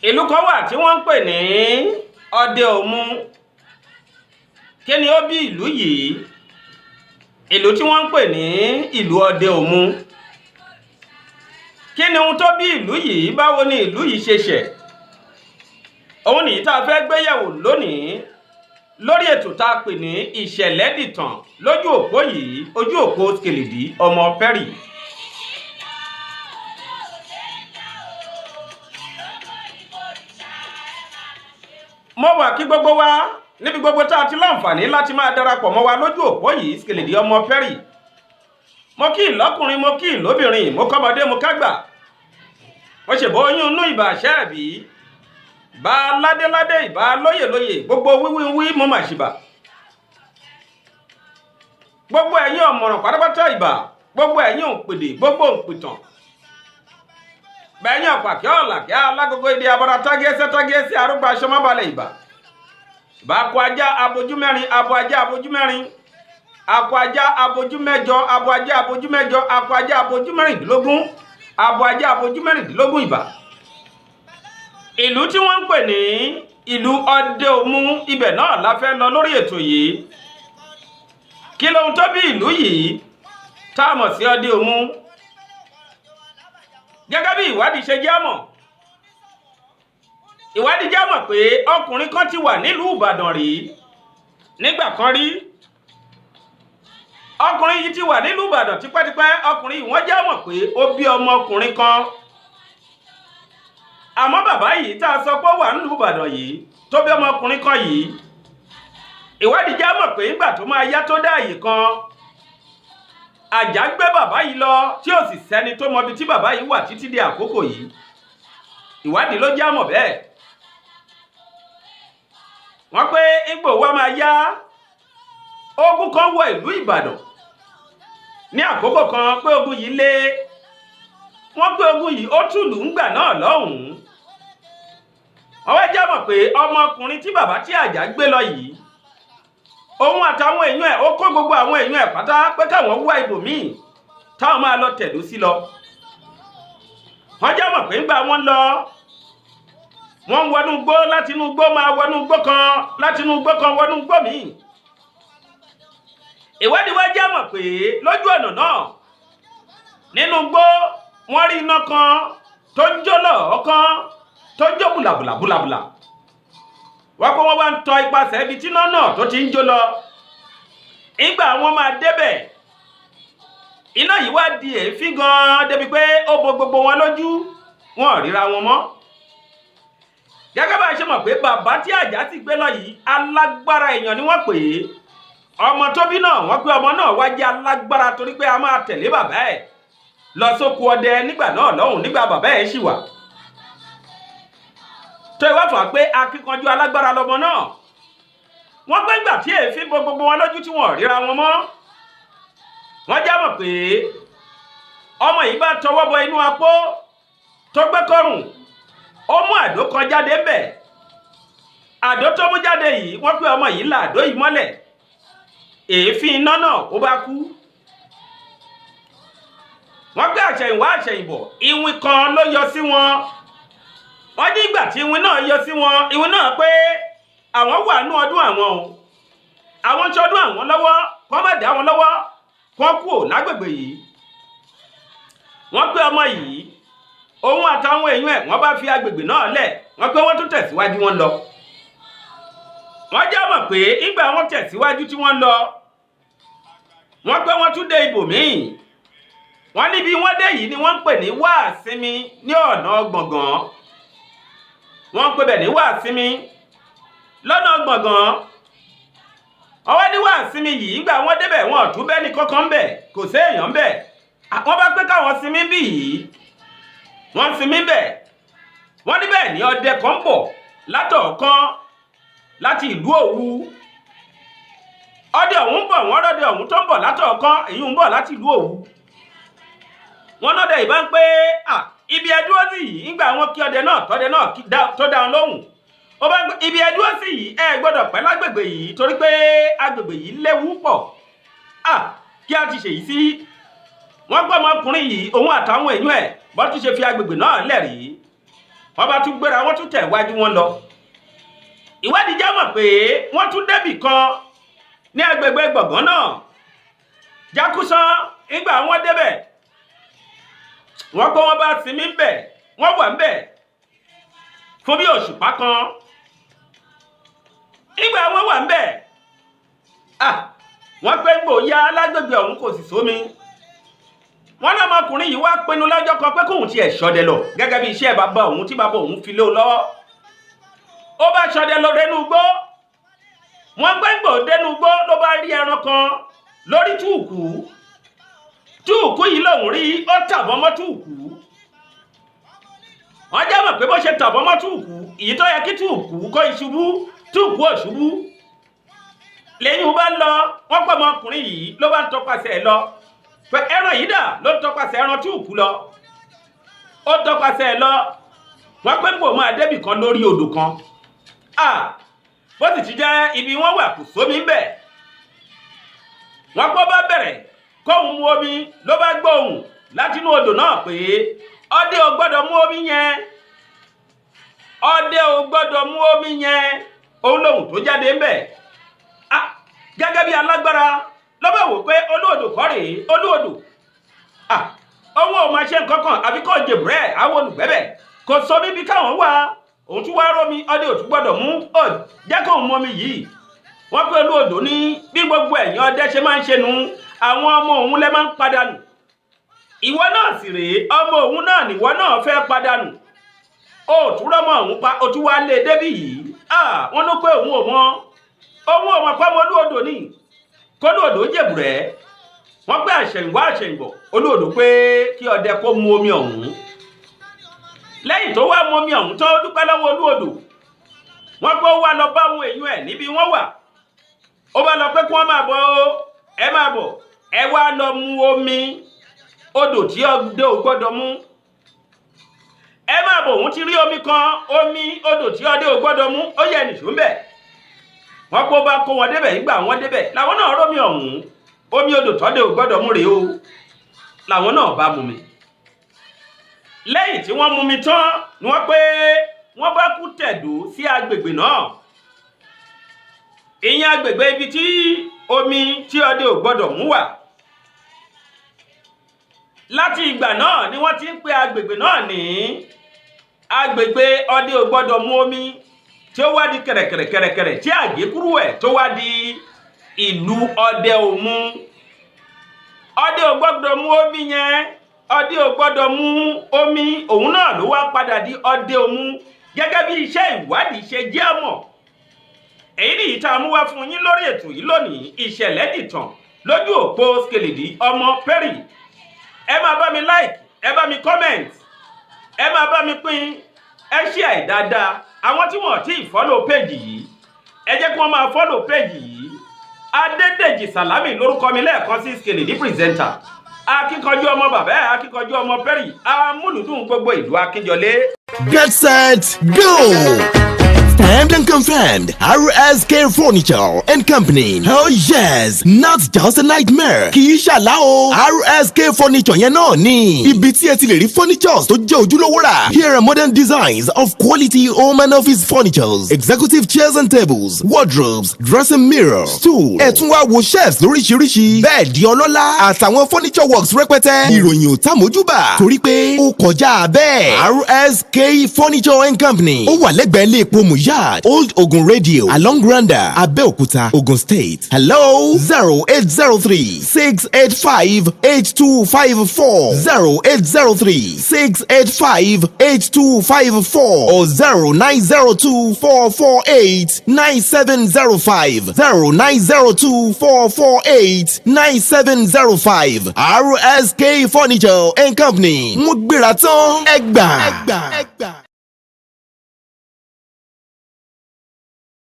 ìlú kan wà tí wọ́n ń pè ní Ode-Omu. Kí ni ó bí ìlú yìí? Ìlú tí wọ́n ń pè ní ìlú Ode-Omu. Kí ni ohun tó bí ìlú yìí? Báwo ni ìlú yìí ṣe ṣẹ̀? Òun nìyí tá a fẹ́ gbé yẹ̀wò lónìí lórí ètò tá a pè ní ìṣẹ̀lẹ̀ dìtàn lójú òpó yìí, ojú òpó Kèlèdí ọmọ Pẹ́rì. Mo wà kí gbogbo wa níbi gbogbo tá a ti láǹfààní láti máa darapọ̀ mọ́ wa lójú òpó yìí Kèlèdí ọmọ Pẹ́rì. Mo kí ìlọ́kùnrin, mo kí ìlóbìnrin, mo kọ́mọdé, mo kágbà. Mo ṣèbó oyún inú ìbà ṣẹ́ẹ̀bí, bá ládéládé ìbá lóyèlóyè, gbogbo wíwíwí mo mà ṣìbà. Gbogbo ẹ̀yin ọ̀mọ̀ràn pátápátá ìbà, gbogbo ẹ̀yin òǹpèdè, gbogbo òǹpìtàn. Bẹ̀yìn ọ̀pàkẹ́ ọ̀làkẹ́ alágogo èdè abọ́ra tágẹ́sẹ́ arúgbó aṣọ́mọ́balẹ̀ ìbà. Ìbà akọ ajá abojú mẹ́rin, abo ajá abojú mẹ́rin, akọ ajá abojú mẹ́jọ, abo ajá abojú mẹ́jọ, akọ ajá abojú mẹ́rìndínlógún, abo ajá abojú mẹ́rìndínlógún ìbà. Ìlú tí wọ́n ń pè ní ìlú Ode-Omu, ibẹ̀ náà la fẹ́ lọ lórí ètò yìí. Kí lohun tó bí ìlú yìí tá a mọ̀ sí Ode-Omu? Gẹ́gẹ́ bí ìwádìí ṣe jẹ́ mọ̀, ìwádìí jẹ́ mọ̀ pé ọkùnrin kan ti wà nílùú Ìbàdàn rí nígbà kan rí. Ọkùnrin yìí ti wà nílùú Ìbàdàn tipẹ́tipẹ́. Ọkùnrin yìí wọ́n jẹ́ mọ̀ pé ó bí ọmọkùnrin kan. Àmọ́ bàbá yìí tá a sọ pé ó wà nílùú Ìbàdàn yìí tó bí ọmọkùnrin kan yìí, ìwádìí jẹ́ mọ̀ pé nígbà tó máa yá tó dá àyè kan, àjà gbé bàbá yìí lọ tí ò sì sẹ́ni tó mọbi tí bàbá yìí wà títí di àkókò yìí. Ìwádìí ló jẹ́ mọ̀ bẹ́ẹ̀. Wọ́n pé ìgbò wa máa yá, ogun kan wọ ìlú Ìbàdàn ní àkókò kan, pé ogun yìí lé. Wọ́n pé ogun yìí ó tùlù ńgbà náà lọ́hùn-ún. Wọ́n wá jẹ́ mọ̀ pé ọmọkùnrin tí bàbá tí àjà gbé lọ yìí, òun àtàwọn èèyàn ẹ̀, ó kó gbogbo àwọn èèyàn ẹ̀ pátá pé káwọn wá ibòmíì táwọn máa lọ tẹ̀dó sí lọ. Wọ́n jẹ́ mọ̀ pé ńgbà wọ́n lọ, wọ́n wọnú gbó, láti inú gbó máa wọnú gbó kan, láti inú gbó kan wọnú gbó míì. Ìwádìí wá jẹ́ mọ̀ pé lójú ọ̀nà náà nínú gbó wọ́n rí iná kan tó ń jó lọ́ọ̀ọ́kán, tó ń jó bùlàbùlà. Wọ́n pé wọ́n wá ń tọ ipasẹ̀ ibi tí iná náà tó ti ń jó lọ. Ìgbà wọn máa débẹ̀, iná yìí wá di èéfín gan-an débi pé ó bo gbogbo wọn lójú, wọn ò ríra wọn mọ́. Gẹ́gẹ́ bá a ṣe mọ̀ pé bàbá tí àjà sì gbé lọ yìí alágbára èèyàn ni wọ́n pè é. Ọmọ tó bí náà, wọ́n pé ọmọ náà wá jẹ́ alágbára torí pé a máa tẹ̀lé bàbá ẹ̀ lọ sóko ọdẹ nígbà náà lọ́hùn, nígbà bàbá ẹ̀ ṣì wà. Tó ìwá fà pé akíkanjú alágbára lọmọ náà. Wọ́n pé ìgbà tí èéfín bo gbogbo wọn lójú tí wọn ò ríra wọn mọ́, wọ́n já mọ̀ pé ọmọ yìí bá tọwọ́ bọ inú apó tó gbé kọ́rùn, ó mú àdó kan jáde ńbẹ̀. Àdó tó mú jáde yìí, wọ́n pé ọmọ yìí là àdó yìí mọ́lẹ̀. Èéfín iná náà ó bá kú. Wọ́n gbé àṣẹ̀yìnwá àṣẹ̀yìnbọ̀, ìwìn kan ló yọ sí wọn. Wọ́n ní ìgbà tí ìwìn náà yọ sí wọn, ìwìn náà pé àwọn wà nú ọdún àwọn o. Àwọn ṣọdún àwọn lọ́wọ́, kọ́ má dá wọn lọ́wọ́, kọ́ kúrò lágbègbè yìí. Wọ́n pé ọmọ yìí, òun àtàwọn èèyàn ẹ̀, wọ́n bá fi agbègbè náà lẹ̀. Wọ́n pé wọ́n tún tẹ̀síwájú wọn lọ. Wọ́n já mọ̀ pé ìgbà wọn tẹ̀síwájú tí wọ́n lọ, wọ́n pé wọ́n tún dé ibòmíì. Wọ́n níbi wọ́n dé yìí ni wọ́n ń pè ní Wàásímí ní ọ̀nà Gbọ̀ngàn. Wọ́n ń pè bẹ̀ ní Wàásímí lọ́nà Gbọ̀ngàn. Ọwọ́ ní Wàásímí yìí, ìgbà wọ́n débẹ̀ wọn ò tún bẹ́ẹ̀ ní kankan bẹ̀, kò sí èèyàn bẹ̀. Wọ́n bá pé káwọn sinmi bí yìí, wọ́n sinmi bẹ̀. Wọ́n níbẹ̀ ní ọdẹ kan bọ̀ látọ̀ọ̀kan láti ìlú Òwu. Ọdẹ ọ̀hún bọ̀, wọ́n rọ́dẹ ọ̀hún tó ń bọ̀ látọ̀ọ̀kan, èyí ń bọ̀ láti ìlú Òwu. Wọ́n lọ́dẹ ìbá ń pé ibi ẹdúró sí yìí, nígbà wọn kí ọdẹ náà tọ́dẹ náà tó dá wọn lóhùn. Ó bá ń pé ibi ẹdúró sí yìí, ẹ gbọ́dọ̀ pẹ́ lágbègbè yìí torí pé agbègbè yìí léwu pọ̀. Kí a ti ṣèyí sí. Wọ́n gbọ́ ọmọkùnrin yìí, òun àtàwọn èèyàn ẹ̀ bọ́ tún ṣe fi agbègbè náà lẹ̀ rí. wọ́n bá tún gbéra wọ́n tún tẹ̀ wájú wọn lọ. ìwádìí já mọ̀ pé wọ́n tún débì kan ní agbègbè gbọ̀ngàn náà. jákúsán ìgbà wọn débẹ̀ wọ́n kó wọn bá sinmi ń bẹ̀ wọ́n wà ń bẹ̀ fún bí òṣùpá kan. ìgbà wọn wà ń bẹ̀ wọ́n pé gbòòyà lágbègbè ọ̀hún kò sì sómi. wọ́n lọ́mọkùnrin yìí wá pinnu lọ́jọ́ kan pé kóun tiẹ̀ ṣọdẹ lọ gẹ́gẹ́ bí iṣẹ́ bàbá òun tí bàbá òun fi lé o lọ́wọ́. ó bá ṣọdẹ lọ dẹnu igbó. wọ́n gbẹ́ngbò dẹnu igbó ló bá rí ẹran kan lórí túùkù. túùkù yìí lòun rí ó tàbọ̀ mọ́ túùkù. wọ́n jẹ́ mọ̀ pé bó ṣe tàbọ̀ mọ́ túùkù èyí tó yẹ kí túùkù kó ìṣubú túùkù ò ṣubú. lẹ́yìn bá lọ wọ́n pọ̀ ọmọkùnrin yìí ló bá ń tọpasẹ̀ lọ pé ẹran yìí dà ló ń tọpasẹ̀ ẹran túùkù lọ. ó tọpasẹ̀ lọ wọ́n pé mbò máa débì kan lórí odò kan. bó sì ti jẹ́ ibi wọ́n wà kò sómi ń bẹ̀. wọ́n pọ́ bá bẹ̀rẹ̀ kóhun mu omi ló bá gbóhùn látinú odò náà pé ọdẹ ò gbọ́dọ̀ mú omi yẹn. ọdẹ ò gbọ́dọ̀ mú omi yẹn. òun lòun tó jáde ń bẹ̀. gẹ́gẹ́ bí alágbára ló bá wò pé olóòdò kọ́ rèé olóòdò. owó ò máa ṣe nǹkan kan àbí kò jèbúrẹ́ àwọn olùgbẹ́bẹ̀ kò sọ bíbí káwọn wà. òun tún wá rómi ọdẹ ò tún gbọ́dọ̀ mú jẹ́ kóun mú omi yìí. wọ́n pé olóòdò ní bí gbogbo ẹ̀yìn ọdẹ ṣe máa ń ṣe nu àwọn ọmọ òun lẹ máa ń padànù. ìwọ náà sì rèé ọmọ òun náà nìwọ náà fẹ́ padànù. ó tún rọ́mọ òun pa ó tún wá lé débì yìí. wọ́n ló pé òun ò mọ̀ pọ́mọ olóòdò ní kólóòdò jèbùrẹ́. wọ́n pé àṣẹ̀yìnwá àṣẹ̀yìnbọ̀ olóòdò pé kí ọdẹ kó mu omi ọ̀hún. lẹ́yìn tó wá mu omi ọ̀hún tó dúpẹ́ lọ́wọ́ olóòdò wọ́n pé ó wá lọ bá àwọn èèyàn ẹ̀ níbi wọ́n wà. ó bá lọ pé kí wọ́n máa bọ̀ ẹ máa bọ̀ ẹ wá lọ mu omi odò tí ọdẹ ò gbọ́dọ̀ mú. ẹ máa bọ̀ òun ti rí omi kan omi odò tí ọdẹ ò gbọ́dọ̀ mú ó yẹ nìṣó ń bẹ̀. wọ́n pé ó bá kó wọn débẹ̀ nígbà wọn débẹ̀ làwọn náà rómi ọ̀hún omi odò tọ́dẹ ò gbọ́dọ̀ mú rèé o làwọn náà bá mu mi. lẹ́yìn tí wọ́n mu mi tán ni wọ́n pé wọ́n bá kú tẹ̀dó sí agbègbè náà. ìyẹn agbègbè ibi tí omi tí ọdẹ ò gbọ́dọ̀ mú wà. láti ìgbà náà ni wọ́n ti ń pe agbègbè náà ní agbègbè ọdẹ ò gbọ́dọ̀ mú omi tí ó wá di kẹ̀rẹ̀kẹ̀rẹ̀ tí àgékúrú ẹ̀ tó wá di ìlú Ode-Omu. ọdẹ ò gbọ́dọ̀ mú omi yẹn ọdẹ ò gbọ́dọ̀ mú omi òun náà ló wá padà di Ode-Omu gẹ́gẹ́ bí iṣẹ́ ìwádìí ṣe jẹ́ mọ̀. èyí nìyí tá a mú wá fún yín lórí ètò yìí lónìí ìṣẹ̀lẹ̀ dìtàn lójú òpó Skeledi ọmọ Perry. ẹ máa bá mi like ẹ bá mi comment ẹ máa bá mi pín ẹ share dáadáa. àwọn tí wọ́n ti follow page yìí ẹ jẹ́ kí wọ́n máa follow page yìí. Adédèjì Sàlámì lórúkọ mi lẹ́ẹ̀kan sí Skeledi presenter. akíkanjú ọmọ bàbá ẹ̀ akíkanjú ọmọ Perry amúlùdùn gbogbo ìlú Akínyọlé. Get set, go! Stamped and confirmed, RSK Furniture and Company. Oh yes, not just a nightmare. Kì í ṣàlá o. RSK Furniture yẹn náà ni. Ibi tí ẹ ti lè rí furnitures tó jẹ́ ojúlówó rà. Here are modern designs of quality home and office furnitures, executive chairs and tables, wardrobes, dressing mirror, stool. Ẹ tún wá wo shelves lóríṣiríṣi. Bẹ́ẹ̀dì ọlọ́lá àtàwọn furniture works rẹpẹtẹ. Ìròyìn ò tá mójúbà. Torí pé ó kọjá bẹ́ẹ̀. RSK Furniture and Company. Ó wà lẹ́gbẹ̀ẹ́ ilé epo Mùyá. Old Ogun Radio, along Granda, Abeokuta, Ogun State. Hello, 0803 685 8254, 0803 685 8254, or 0902 448 9705, 0902 448 9705. RSK Furniture and Company. Mo gbéra tán, ẹ gbà.